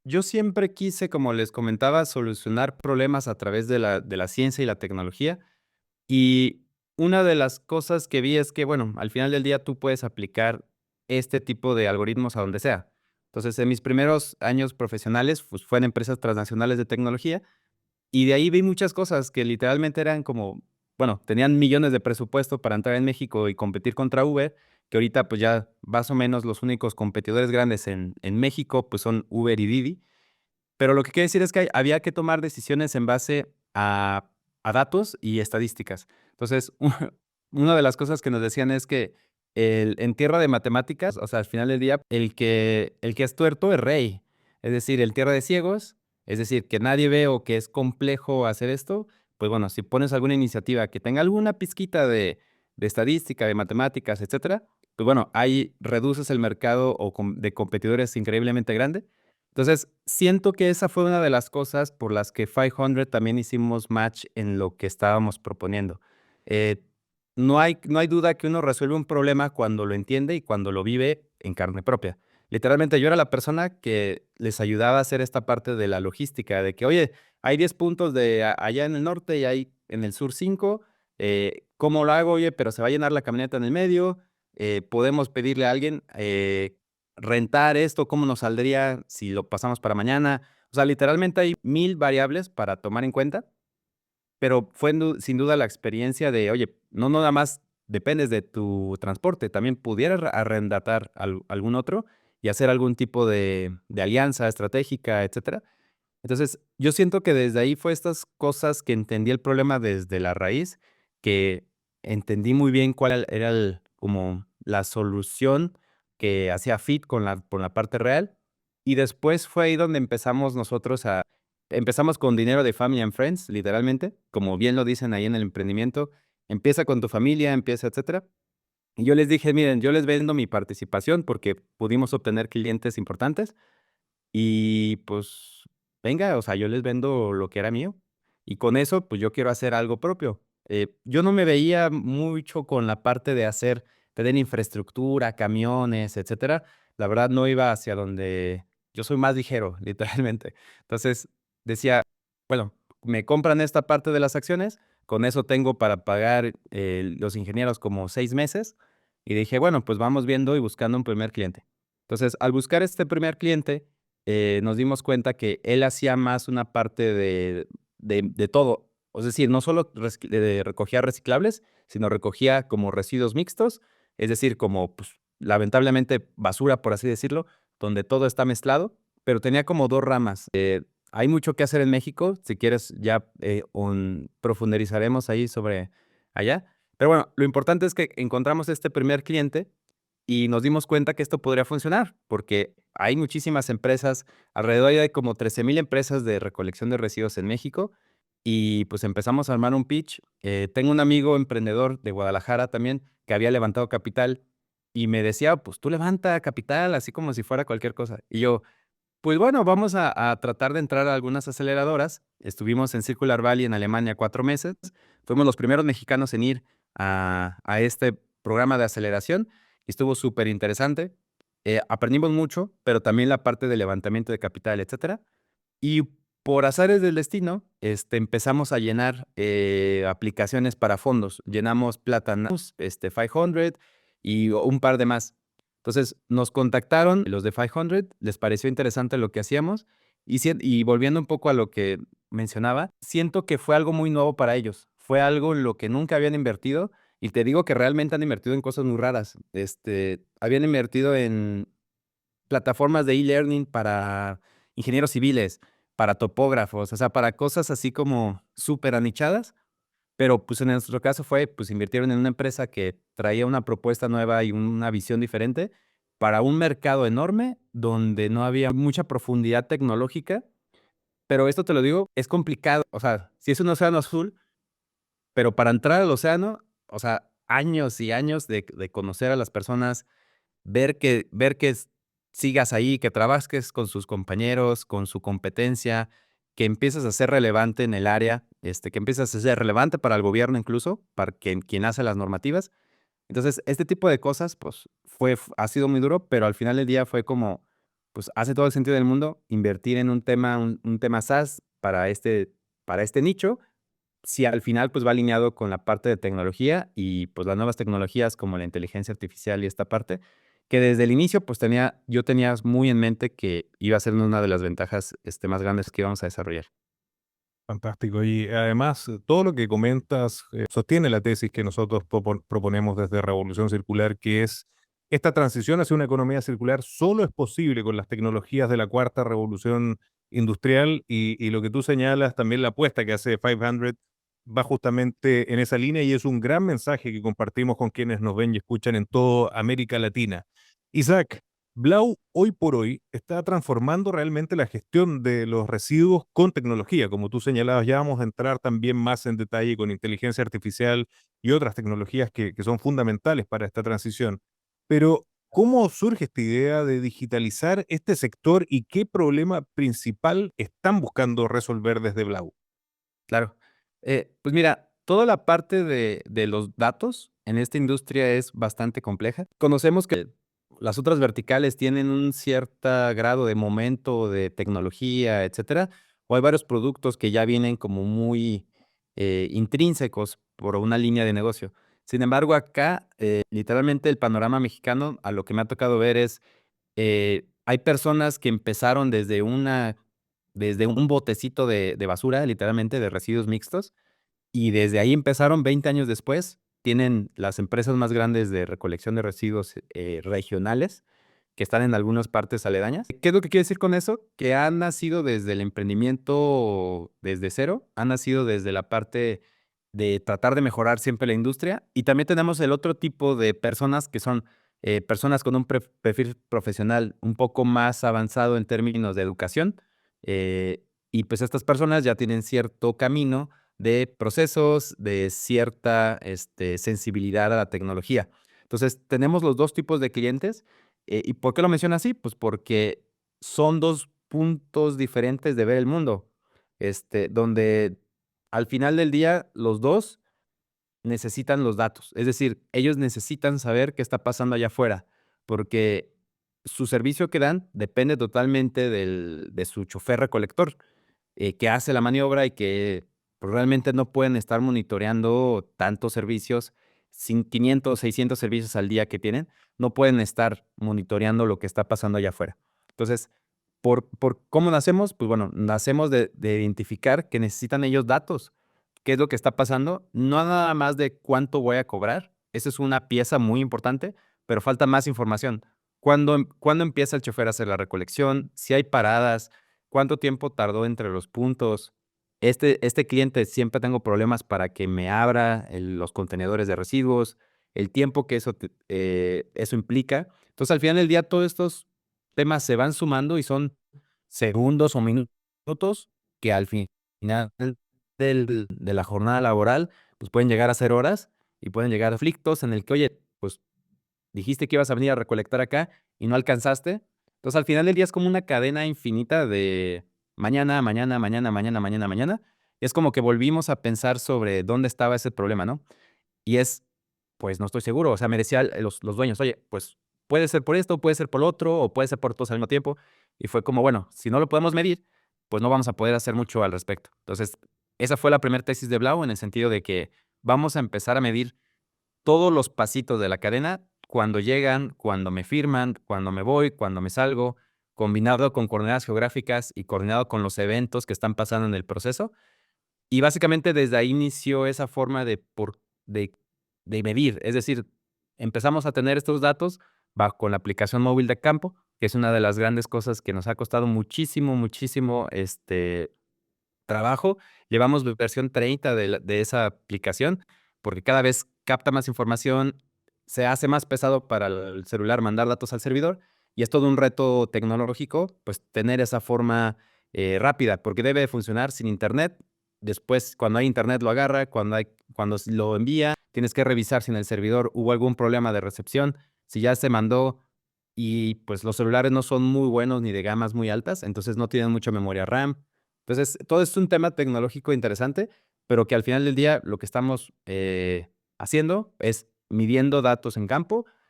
yo siempre quise, como les comentaba, solucionar problemas a través de la ciencia y la tecnología. Y una de las cosas que vi es que, bueno, al final del día tú puedes aplicar este tipo de algoritmos a donde sea. Entonces, en mis primeros años profesionales, pues, fue en empresas transnacionales de tecnología, y de ahí vi muchas cosas que literalmente eran como, bueno, tenían millones de presupuesto para entrar en México y competir contra Uber, que ahorita, pues, ya más o menos los únicos competidores grandes en México, pues, son Uber y Didi. Pero lo que quiere decir es que había que tomar decisiones en base a datos y estadísticas. Entonces, una de las cosas que nos decían es que en tierra de matemáticas, o sea, al final del día, el que es tuerto es rey. Es decir, en tierra de ciegos, es decir, que nadie ve o que es complejo hacer esto, pues bueno, si pones alguna iniciativa que tenga alguna pizquita de estadística, de matemáticas, etcétera, pues bueno, ahí reduces el mercado de competidores increíblemente grande. Entonces, siento que esa fue una de las cosas por las que 500 también hicimos match en lo que estábamos proponiendo. Eh, no hay duda que uno resuelve un problema cuando lo entiende y cuando lo vive en carne propia. Literalmente, yo era la persona que les ayudaba a hacer esta parte de la logística, de que: "Oye, hay 10 puntos allá en el norte y hay en el sur 5, ¿cómo lo hago? Oye, pero se va a llenar la camioneta en el medio, podemos pedirle a alguien, rentar esto, ¿cómo nos saldría si lo pasamos para mañana?". O sea, literalmente hay 1000 variables para tomar en cuenta, pero fue sin duda la experiencia de, oye, no nada más dependes de tu transporte, también pudieras arrendatar algún otro y hacer algún tipo de alianza estratégica, etcétera. Entonces, yo siento que desde ahí fue estas cosas que entendí el problema desde la raíz, que entendí muy bien cuál era como la solución que hacía fit con la parte real. Y después fue ahí donde empezamos con dinero de family and friends, literalmente, como bien lo dicen ahí en el emprendimiento, empieza con tu familia, empieza, etcétera. Y yo les dije: "Miren, yo les vendo mi participación", porque pudimos obtener clientes importantes. Y pues, venga, o sea, yo les vendo lo que era mío, y con eso, pues, yo quiero hacer algo propio. Yo no me veía mucho con la parte de tener infraestructura, camiones, etcétera. La verdad, no iba hacia donde yo soy más ligero, literalmente. Entonces, decía: "Bueno, me compran esta parte de las acciones, con eso tengo para pagar, los ingenieros como 6 meses", y dije: "Bueno, pues vamos viendo y buscando un primer cliente". Entonces, al buscar este primer cliente, nos dimos cuenta que él hacía más una parte de todo. Es decir, no solo recogía reciclables, sino recogía como residuos mixtos, es decir, como, pues, lamentablemente basura, por así decirlo, donde todo está mezclado, pero tenía como 2 ramas. Hay mucho que hacer en México, si quieres ya, profundizaremos ahí sobre allá. Pero bueno, lo importante es que encontramos este primer cliente y nos dimos cuenta que esto podría funcionar, porque hay muchísimas empresas, alrededor hay como 13,000 empresas de recolección de residuos en México, y pues empezamos a armar un pitch. Tengo un amigo emprendedor de Guadalajara también, que había levantado capital, y me decía: "Pues tú levanta capital, así como si fuera cualquier cosa". Y yo: "Pues bueno, vamos a tratar de entrar a algunas aceleradoras". Estuvimos en Circular Valley en Alemania 4 meses, fuimos los primeros mexicanos en ir a este programa de aceleración, y estuvo súper interesante. Aprendimos mucho, pero también la parte de levantamiento de capital, etcétera. Y por azares del destino, empezamos a llenar, aplicaciones para fondos. Llenamos Platanus, 500 y un par de más. Entonces, nos contactaron los de 500, les pareció interesante lo que hacíamos, y volviendo un poco a lo que mencionaba, siento que fue algo muy nuevo para ellos. Fue algo en lo que nunca habían invertido, y te digo que realmente han invertido en cosas muy raras. Habían invertido en plataformas de e-learning para ingenieros civiles, para topógrafos, o sea, para cosas así como súper anichadas, pero, pues, en nuestro caso fue, pues, invirtieron en una empresa que traía una propuesta nueva y una visión diferente para un mercado enorme donde no había mucha profundidad tecnológica, pero esto te lo digo, es complicado, o sea, sí es un océano azul, pero para entrar al océano, o sea, años y años de conocer a las personas, ver que sigas ahí, que trabajes con sus compañeros, con su competencia, que empieces a ser relevante en el área, que empieces a ser relevante para el gobierno incluso, para quien hace las normativas. Entonces, este tipo de cosas, pues, ha sido muy duro, pero al final del día fue como pues hace todo el sentido del mundo invertir en un tema SaaS para este nicho, si al final, pues, va alineado con la parte de tecnología y, pues, las nuevas tecnologías como la inteligencia artificial y esta parte, que desde el inicio, pues, yo tenía muy en mente que iba a ser una de las ventajas, más grandes que íbamos a desarrollar. Fantástico. Y además, todo lo que comentas sostiene la tesis que nosotros proponemos desde Revolución Circular, que es esta transición hacia una economía circular solo es posible con las tecnologías de la cuarta revolución industrial y lo que tú señalas, también la apuesta que hace 500 va justamente en esa línea y es un gran mensaje que compartimos con quienes nos ven y escuchan en toda América Latina. Isaac, Blau hoy por hoy está transformando realmente la gestión de los residuos con tecnología. Como tú señalabas, ya vamos a entrar también más en detalle con inteligencia artificial y otras tecnologías que son fundamentales para esta transición. Pero, ¿cómo surge esta idea de digitalizar este sector y qué problema principal están buscando resolver desde Blau? Claro. Pues mira, toda la parte de los datos en esta industria es bastante compleja. Conocemos que las otras verticales tienen un cierto grado de momento, de tecnología, etcétera, o hay varios productos que ya vienen como muy, intrínsecos por una línea de negocio. Sin embargo, acá, literalmente el panorama mexicano, a lo que me ha tocado ver es, hay personas que empezaron desde un botecito de basura, literalmente, de residuos mixtos, y desde ahí empezaron 20 años después, tienen las empresas más grandes de recolección de residuos, regionales, que están en algunas partes aledañas. ¿Qué es lo que quiere decir con eso? Que han nacido desde el emprendimiento desde cero, han nacido desde la parte de tratar de mejorar siempre la industria, y también tenemos el otro tipo de personas que son, personas con un perfil profesional un poco más avanzado en términos de educación, y pues estas personas ya tienen cierto camino de procesos, de cierta, sensibilidad a la tecnología. Entonces, tenemos los 2 tipos de clientes, ¿y por qué lo menciono así? Pues porque son 2 puntos diferentes de ver el mundo, donde al final del día los 2 necesitan los datos. Es decir, ellos necesitan saber qué está pasando allá afuera, porque su servicio que dan depende totalmente de su chofer recolector, que hace la maniobra y que, pues, realmente no pueden estar monitoreando tantos servicios, 500, 600 servicios al día que tienen, no pueden estar monitoreando lo que está pasando allá afuera. Entonces, ¿por cómo nacemos? Pues bueno, nacemos de identificar que necesitan ellos datos. ¿Qué es lo que está pasando? No nada más de cuánto voy a cobrar, esa es una pieza muy importante, pero falta más información. ¿Cuándo empieza el chofer a hacer la recolección? Si hay paradas, ¿cuánto tiempo tardó entre los puntos? Este cliente siempre tengo problemas para que me abra los contenedores de residuos, el tiempo que eso implica. Entonces, al final del día, todos estos temas se van sumando y son segundos o minutos que al final de la jornada laboral, pues pueden llegar a ser horas y pueden llegar a conflictos en el que, oye, pues dijiste que ibas a venir a recolectar acá y no alcanzaste. Entonces, al final del día es como una cadena infinita de mañana, mañana, mañana, mañana, mañana, mañana. Es como que volvimos a pensar sobre dónde estaba ese problema, ¿no? Y es, pues, no estoy seguro, o sea, me decía los dueños: "Oye, pues, puede ser por esto, puede ser por lo otro, o puede ser por todos al mismo tiempo". Y fue como, bueno, si no lo podemos medir, pues, no vamos a poder hacer mucho al respecto. Entonces, esa fue la primera tesis de Blau, en el sentido de que vamos a empezar a medir todos los pasitos de la cadena, cuando llegan, cuando me firman, cuando me voy, cuando me salgo, combinado con coordenadas geográficas y coordinado con los eventos que están pasando en el proceso. Y básicamente desde ahí inició esa forma de de medir, es decir, empezamos a tener estos datos con la aplicación móvil de campo, que es una de las grandes cosas que nos ha costado muchísimo, muchísimo, trabajo. Llevamos versión 30 de esa aplicación, porque cada vez capta más información, se hace más pesado para el celular mandar datos al servidor, y es todo un reto tecnológico, pues, tener esa forma, rápida, porque debe de funcionar sin Internet. Después, cuando hay Internet lo agarra, cuando lo envía, tienes que revisar si en el servidor hubo algún problema de recepción, si ya se mandó y, pues, los celulares no son muy buenos ni de gamas muy altas, entonces no tienen mucha memoria RAM. Entonces, todo es un tema tecnológico interesante, pero que al final del día lo que estamos, haciendo es midiendo datos en campo